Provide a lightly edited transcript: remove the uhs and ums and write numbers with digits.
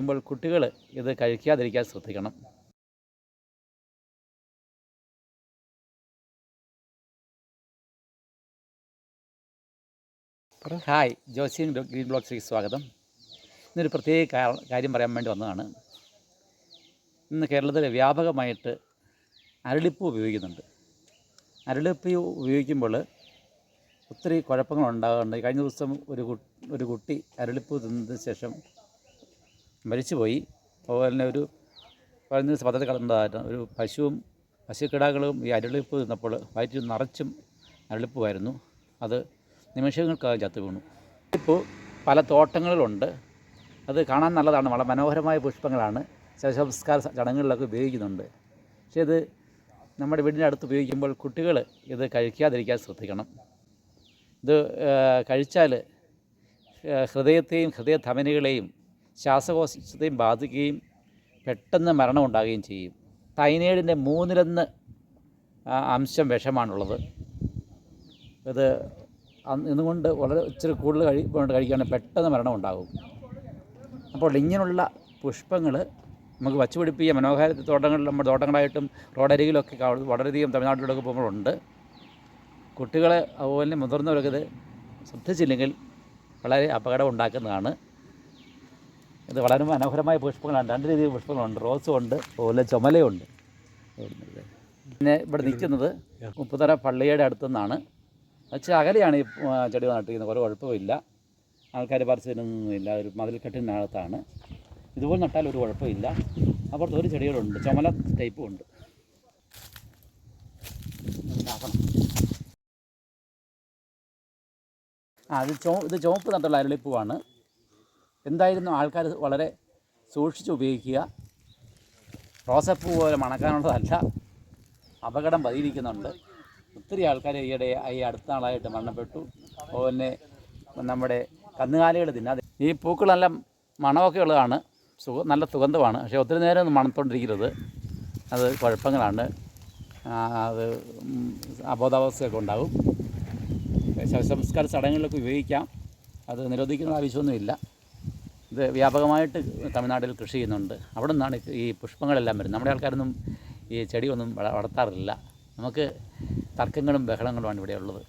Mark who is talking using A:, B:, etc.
A: ഉപയോഗിക്കുമ്പോൾ കുട്ടികൾ ഇത് കഴിക്കാതിരിക്കാൻ ശ്രദ്ധിക്കണം. ഹായ്, ജോസിയൻ ഗ്രീൻ ബ്ലോഗ്സിലേക്ക് സ്വാഗതം. ഇന്നൊരു പ്രത്യേക കാര്യം പറയാൻ വേണ്ടി വന്നതാണ്. ഇന്ന് കേരളത്തിൽ വ്യാപകമായിട്ട് അരളിപ്പൂ ഉപയോഗിക്കുന്നുണ്ട്. അരളിപ്പൂ ഉപയോഗിക്കുമ്പോൾ ഒത്തിരി കുഴപ്പങ്ങളുണ്ടാകുന്നുണ്ട്. കഴിഞ്ഞ ദിവസം ഒരു കുട്ടി അരളിപ്പൂ തിന്നതിന് ശേഷം മരിച്ചുപോയി. അതുപോലെ തന്നെ ഒരു 15 ദിവസം പദ്ധതി കടന്നതായിരുന്നു. ഒരു പശുക്കിടാക്കളും ഈ അരളിപ്പൂ തിന്നപ്പോൾ വയറ്റിൽ നിറച്ചും അരളിപ്പൂവായിരുന്നു. അത് നിമിഷങ്ങൾക്കകം ചത്തു വീണു. ഇപ്പോൾ പല തോട്ടങ്ങളിലുണ്ട്. അത് കാണാൻ നല്ലതാണ്. വളരെ മനോഹരമായ പുഷ്പങ്ങളാണ്. ശവസംസ്കാര ചടങ്ങുകളിലൊക്കെ ഉപയോഗിക്കുന്നുണ്ട്. പക്ഷേ ഇത് നമ്മുടെ വീടിൻ്റെ അടുത്ത് ഉപയോഗിക്കുമ്പോൾ കുട്ടികൾ ഇത് കഴിക്കാതിരിക്കാൻ ശ്രദ്ധിക്കണം. ഇത് കഴിച്ചാൽ ഹൃദയത്തെയും ഹൃദയധമനികളെയും ശ്വാസകോശത്തെയും ബാധിക്കുകയും പെട്ടെന്ന് മരണം ഉണ്ടാകുകയും ചെയ്യും. തൈനേഡിൻ്റെ 1/3 അംശം വിഷമാണുള്ളത്. ഇത് ഇതുകൊണ്ട് വളരെ ഇച്ചിരി കൂടുതൽ കഴിക്കുകയാണെങ്കിൽ പെട്ടെന്ന് മരണം ഉണ്ടാകും. അപ്പോൾ ഇങ്ങനെയുള്ള പുഷ്പങ്ങൾ നമുക്ക് വച്ചു പിടിപ്പിക്കുക. മനോഹര തോട്ടങ്ങളിൽ, നമ്മുടെ തോട്ടങ്ങളായിട്ടും റോഡരികിലൊക്കെ വളരെയധികം തമിഴ്നാട്ടിലൊക്കെ പോകുമ്പോഴുണ്ട്. കുട്ടികളെ അതുപോലെ മുതിർന്നവരൊക്കെ ഇത് ശ്രദ്ധിച്ചില്ലെങ്കിൽ വളരെ അപകടം ഉണ്ടാക്കുന്നതാണ്. ഇത് വളരെ മനോഹരമായ പുഷ്പങ്ങളാണ്. 2 രീതിയിൽ പുഷ്പങ്ങളുണ്ട്. റോസും ഉണ്ട്, അതുപോലെ ചുമലയുണ്ട്. പിന്നെ ഇവിടെ നിൽക്കുന്നത് മുപ്പത്തറ പള്ളിയുടെ അടുത്തുനിന്നാണ്. പക്ഷേ അകലെയാണ് ഈ ചെടി നട്ടിരിക്കുന്നത്. ഒരു കുഴപ്പമില്ല. ആൾക്കാർ പറിച്ചതിനൊന്നുമില്ല. ഒരു മതിൽക്കെട്ടിനകത്താണ്. ഇതുപോലെ നട്ടാൽ ഒരു കുഴപ്പമില്ല. അപ്പുറത്ത് ഒരു ചെടികളുണ്ട്, ചുമല ടൈപ്പും ഉണ്ട്. ഇത് ചുവപ്പ് നട്ടുള്ള അരളിപ്പൂവാണ്. എന്തായിരുന്നു ആൾക്കാർ വളരെ സൂക്ഷിച്ച് ഉപയോഗിക്കുക. റോസപ്പൂ പോലെ മണക്കാനുള്ളതല്ല. അപകടം പതിയിരിക്കുന്നുണ്ട്. ഒത്തിരി ആൾക്കാർ ഈ അടുത്ത നാളായിട്ട് മരണപ്പെട്ടു. അതുപോലെ നമ്മുടെ കന്നുകാലികൾ തിന്നാതെ. ഈ പൂക്കളെല്ലാം മണമൊക്കെ ഉള്ളതാണ്, നല്ല സുഗന്ധമാണ്. പക്ഷേ ഒത്തിരി നേരം ഒന്നും മണത്തോണ്ടിരിക്കരുത്. അത് കുഴപ്പങ്ങളാണ്. അത് അബോധാവസ്ഥയൊക്കെ ഉണ്ടാകും. ശവസംസ്കാര ചടങ്ങുകളിലൊക്കെ ഉപയോഗിക്കാം. അത് നിരോധിക്കുന്ന ആവശ്യമൊന്നുമില്ല. ഇത് വ്യാപകമായിട്ട് തമിഴ്നാട്ടിൽ കൃഷി ചെയ്യുന്നുണ്ട്. അവിടെ നിന്നാണ് ഈ പുഷ്പങ്ങളെല്ലാം വരുന്നത്. നമ്മുടെ ആൾക്കാരൊന്നും ഈ ചെടിയൊന്നും വളർത്താറില്ല. നമുക്ക് തർക്കങ്ങളും ബഹളങ്ങളുമാണ് ഇവിടെ ഉള്ളത്.